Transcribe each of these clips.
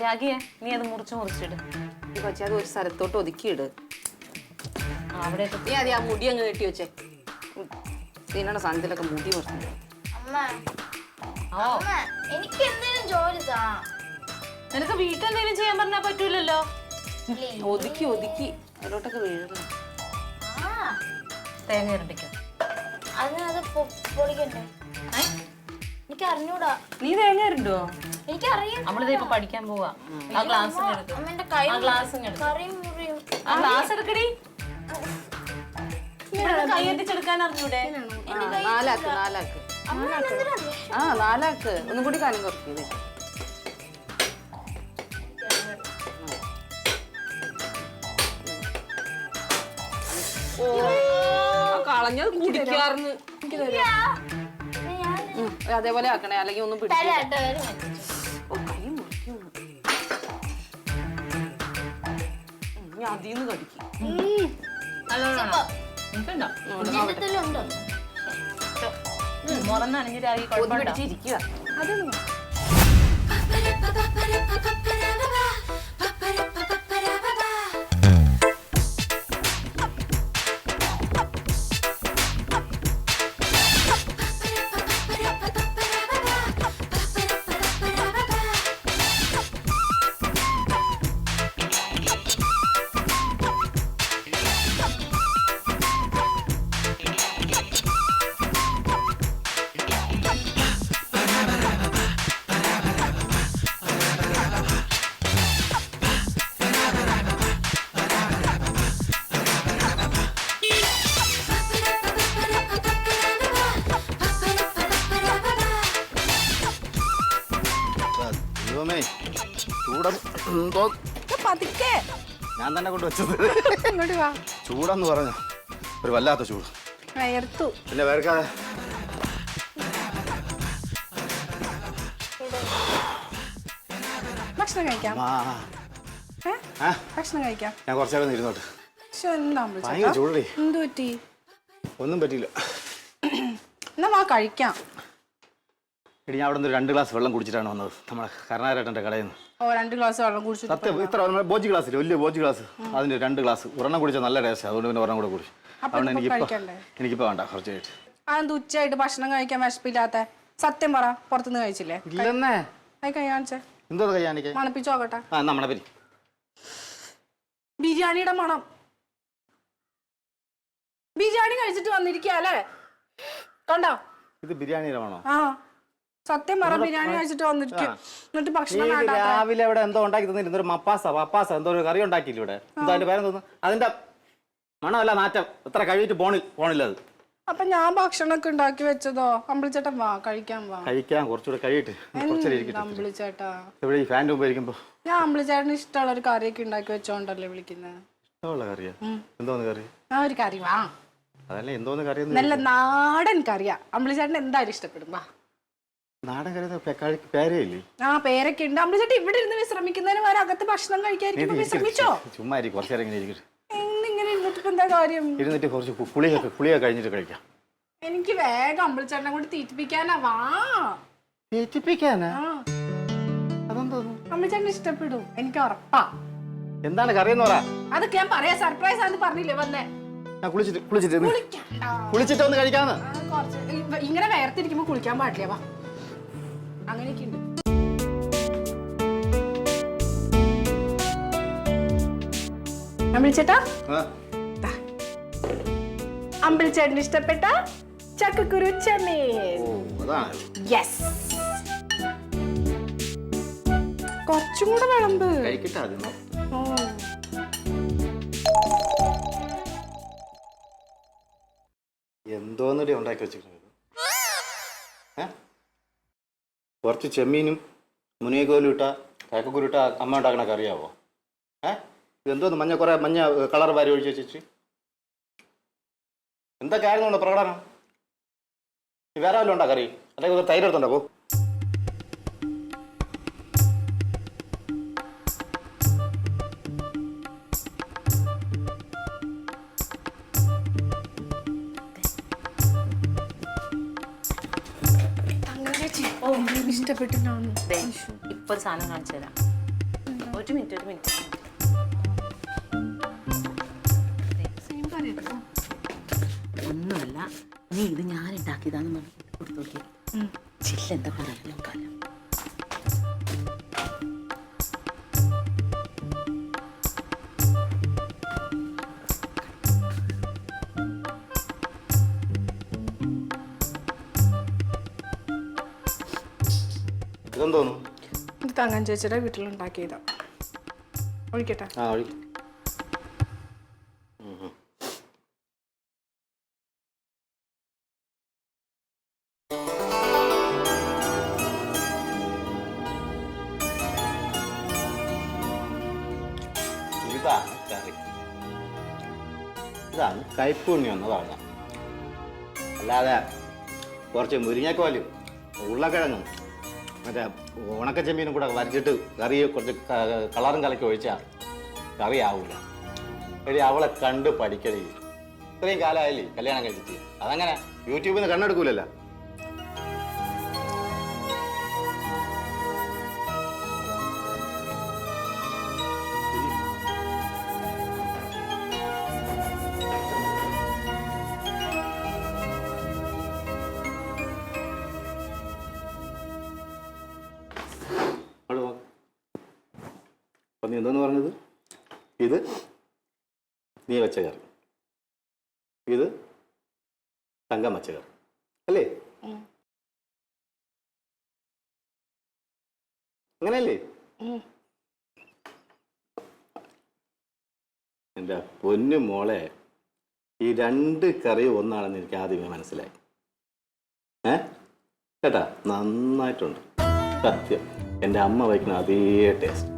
രാഗിയെ നീ അത് മുറിച്ചിട്. ഈ കൊച്ചി അത് ഒരു സ്ഥലത്തോട്ട് ഒതുക്കിയിട്. അവിടെ നീ അതി ആ മുടി അങ്ങ് കെട്ടി വെച്ചേ. സീനയുടെ സാധനത്തിലൊക്കെ മുടി കുറച്ചു. എനിക്ക് എന്തെങ്കിലും ജോലി താ. നിനക്ക് വീട്ടിലെന്തെങ്കിലും ചെയ്യാൻ പറഞ്ഞാൽ പറ്റൂലല്ലോ. ഒതുക്കി ഒതുക്കി അതിലോട്ടൊക്കെ വീഴുന്നു. തേങ്ങ ഇരണ്ടിക്കാം. അതിനത് പൊളിക്കണ്ടേ? എനിക്ക് അറിഞ്ഞൂടാ. നീ തേങ്ങ ഇരണ്ടോ? എനിക്കറിയാം. നമ്മളിത് ഇപ്പൊ പഠിക്കാൻ പോവാ. ആ ഗ്ലാസ് എടുക്കടി. കൈയെത്തിച്ചെടുക്കാൻ അറിഞ്ഞൂടെ? 4 ആക്ക്. ആ 4 ആക്ക്. ഒന്നും കൂടി കാര്യം കുറയ്ക്കുന്നത്. കളഞ്ഞത് കുടിക്കാർന്ന്. അതേപോലെ ആക്കണേ, അല്ലെങ്കിൽ ഒന്നും പിടിക്കില്ല. ഞാൻ അതിന്ന് കടിക്കും. മുറന്നണിഞ്ഞിരായി പിടിച്ചിരിക്കുക. അതൊന്നും ഞാൻ തന്നെ കൊണ്ട് വെച്ചത്. ചൂടെന്ന് പറഞ്ഞു ഒരു വല്ലാത്ത ചൂട്. പിന്നെ വേർക്കാതെ ഭക്ഷണം കഴിക്കാം. ഞാൻ കുറച്ചേരം ഇരുന്നോട്ട്. ഭയങ്കര ചൂടേ. എന്ത് പറ്റി? ഒന്നും പറ്റിയില്ല. എന്നാ കഴിക്കാം. എടി ഞാൻ അവിടെ നിന്ന് 2 ഗ്ലാസ് വെള്ളം കുടിച്ചിട്ടാണ് വന്നത്, നമ്മുടെ കരുണാകരേട്ടൻ്റെ കടയിൽ നിന്ന്. 2 ഗ്ലാസ് വെള്ളം കുടിച്ചു. സത്യം ഇത്ര ബോജി ഗ്ലാസ്സില്ല, വലിയ ബോജി ഗ്ലാസ്, അതിന് 2 ഗ്ലാസ്. ഒരെണ്ണം കുടിച്ചാൽ നല്ല ടേസ്റ്റ്, അതുകൊണ്ട് പിന്നെ ഒരെണ്ണം കൂടെ കുടിച്ചു. അതുകൊണ്ട് എനിക്കിപ്പോൾ വേണ്ട, കുറച്ച് കഴിച്ചു. അതെന്ത് ഉച്ചയായിട്ട് ഭക്ഷണം കഴിക്കാൻ വിശപ്പില്ലാത്ത? സത്യം പറ, പുറത്തുനിന്ന് കഴിച്ചില്ലേ? ഇല്ലെന്നേ. കാണിച്ചേ. എന്തോ കഴിയാനിക്ക് മണപ്പിച്ചു നോക്കട്ടെ. നമ്മളെ പരി ബിരിയാണിയുടെ മണം. ബിരിയാണി കഴിച്ചിട്ട് വന്നിരിക്കല്ലേ? കണ്ടോ ഇത് ബിരിയാണിയുടെ മണോ? ആ സത്യം പറ, ബിരിയാണി കഴിച്ചിട്ട് വന്നിരിക്കും. എന്നിട്ട് ഭക്ഷണം രാവിലെ ഇവിടെ എന്തോ ഉണ്ടാക്കി തന്നിരുന്ന ഒരു മപ്പാസ എന്തോ ഒരു കറി ഉണ്ടാക്കിയില്ല ഇവിടെ. എന്താ അതിന്റെ പേര് തോന്നുന്നു? അതിന്റെ മണമല്ല, നാറ്റം. എത്ര കഴിച്ചിട്ട് പോണില്ല അത്. അപ്പൊ ഞാൻ ഭക്ഷണമൊക്കെ ഉണ്ടാക്കി വെച്ചതോ? അമ്പിളിച്ചേട്ടൻ വാ, കഴിക്കാൻ വാ. കഴിക്കാൻ കുറച്ചുകൂടെ കഴിയിട്ട് അമ്പിളിച്ചേട്ടാ ഇവിടെ ഈ ഫാൻ്റെ മുമ്പ് ഇരിക്കുമ്പോ ഞാൻ അമ്പിളിച്ചേട്ടന് ഇഷ്ടമുള്ള ഒരു കറിയൊക്കെ ഉണ്ടാക്കി വെച്ചോണ്ടല്ലേ വിളിക്കുന്നത്. ഇഷ്ടമുള്ള കറിയാ? എന്തോന്ന് കറി? ആ ഒരു കറി വാ. അതല്ലേ എന്തോന്ന് കറി? നല്ല നാടൻ കറിയാ. അമ്പിളിച്ചേട്ടൻ എന്തായാലും ഇഷ്ടപ്പെടും. വാ. നാടൻ കറി പേരേ ഇല്ലേ? ആ പേരൊക്കെ ഉണ്ട്. അമ്പിളിച്ചേട്ടൻ ഇവിടെ ഇരുന്ന് വിശ്രമിക്കുന്നതിന് വരെ അകത്ത് ഭക്ഷണം കഴിക്കാതിരിക്കുമ്പോ വിശ്രമിച്ചോ? ചുമ്മാ കുറച്ചു നേരം ഇങ്ങനെ ഇരിക്കും. ഇങ്ങനെ ഇരുന്നിട്ട് എന്താ കാര്യം? ഇരുന്നിട്ട് കുറച്ച് കുളിയൊക്കെ കഴിഞ്ഞിട്ട് കഴിക്കാം. എനിക്ക് വേഗം അമ്പിളിച്ചേട്ടനെ കൊണ്ട് തീറ്റിപ്പിക്കാനാ. വാ. തീറ്റിപ്പിക്കാനാ? അതെന്തോന്നു? അമ്പിളിച്ചേട്ടൻ ഇഷ്ടപ്പെടും, എനിക്ക് ഉറപ്പാ. എന്താണ് കറി എന്ന് പറ. അതൊക്കെ ഞാൻ പറയാ, സർപ്രൈസ് ആണെന്ന് പറഞ്ഞില്ലേ വന്നേ. കുളിച്ചിട്ട് ഒന്ന് കഴിക്കാന്ന്. ഇങ്ങനെ വേർതിരിക്കുമ്പോ കുളിക്കാൻ പാടില്ല. വാ. അങ്ങനെയൊക്കെ ഉണ്ട്. അമ്പിളിച്ചേട്ടാ, അമ്പിളിച്ചേട്ടന് ഇഷ്ടപ്പെട്ട ചക്കക്കുരു ചെമ്മീൻ. യെസ്. കുറച്ചും കൂടെ വിളമ്പ്. എന്തോന്നടി ഉണ്ടാക്കി വെച്ചിട്ടുണ്ട്? കുറച്ച് ചെമ്മീനും മുനിയക്കോലും ഇട്ട ചക്കക്കുരു ഇട്ട അമ്മ ഉണ്ടാക്കണ കറിയാവോ? ഇതെന്തോന്ന് മഞ്ഞ കളർ വാരി ഒഴിച്ച് വെച്ചിട്ട് എന്തൊക്കെ ആയിരുന്നു പ്രകടനം? വേറെ വല്ലതും ഉണ്ടാ കറി? അല്ലെങ്കിൽ തൈര് എടുത്തുണ്ടാക്കോ? ഇപ്പൊ സാധനം കാണിച്ചു തരാം. ഒരു മിനിറ്റ് ഒന്നുമല്ല, നീ ഇത് ഞാൻ ഉണ്ടാക്കിയതാന്ന് കൊടുത്തു നോക്കി. ചില്ലെന്താ പറയാലോ കാലം. ഇതെന്തോന്നു? ഇത് തങ്കം ചേച്ചിയുടെ വീട്ടിലുണ്ടാക്കിയതാ. ഒഴിക്കട്ടെ? ആ ഒഴി. ഇതാണ് കറി. ഇതാണ് കൈപ്പുണ്യം എന്ന് പറഞ്ഞാൽ. അല്ലാതെ കുറച്ച് മുരിങ്ങക്കോലും ഉരുളക്കിഴങ്ങും മറ്റേ ഉണക്കച്ചെമ്മീനും കൂടെ വരച്ചിട്ട് കറി കുറച്ച് കളറും കലക്കി ഒഴിച്ചാൽ കറി ആവൂല. എടി അവളെ കണ്ട് പഠിക്കടി. ഇത്രയും കാലമായില്ലേ കല്യാണം കഴിച്ചിട്ട്. അതങ്ങനെ യൂട്യൂബിൽ നിന്ന് കണ്ണെടുക്കൂലല്ലോ. അപ്പം നീ എന്താന്ന് പറഞ്ഞത്? ഇത് നീ വെച്ച കറി, ഇത് തങ്കം വെച്ച കറി അല്ലേ? അങ്ങനെയല്ലേ? എൻ്റെ പൊന്നു മോളെ, ഈ രണ്ട് കറി ഒന്നാണെന്ന് എനിക്ക് ആദ്യമേ മനസ്സിലായി. കേട്ടാ, നന്നായിട്ടുണ്ട്. സത്യം, എൻ്റെ അമ്മ വയ്ക്കുന്ന അതേ ടേസ്റ്റ്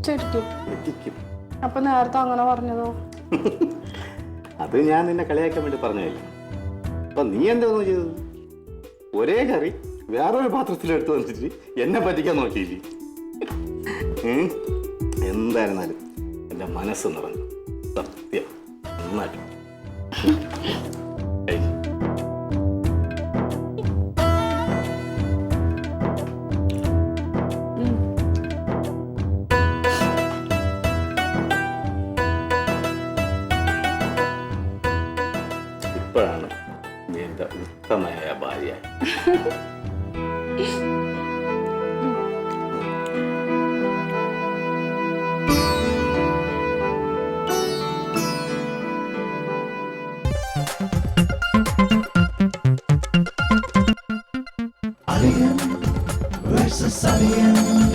ശരിക്കും? അപ്പൊ നേരത്തെ അങ്ങനെ പറഞ്ഞതോ? അത് ഞാൻ നിന്നെ കളിയാക്കാൻ വേണ്ടി പറഞ്ഞതല്ലേ. അപ്പൊ നീ എന്താന്ന് ചെയ്തത്? ഒരേ കറി വേറൊരു പാത്രത്തിലെടുത്ത് വന്നിട്ട് എന്നെ പറ്റിക്കാൻ നോക്കിയില്ലേ? എന്തായിരുന്നാലും എൻ്റെ മനസ്സ് നിറഞ്ഞു. സത്യം, നന്നായിട്ട്. ഇപ്പോഴാണ് നീ എൻ്റെ ഉത്തമയായ ഭാര്യ. Alien versus Alien.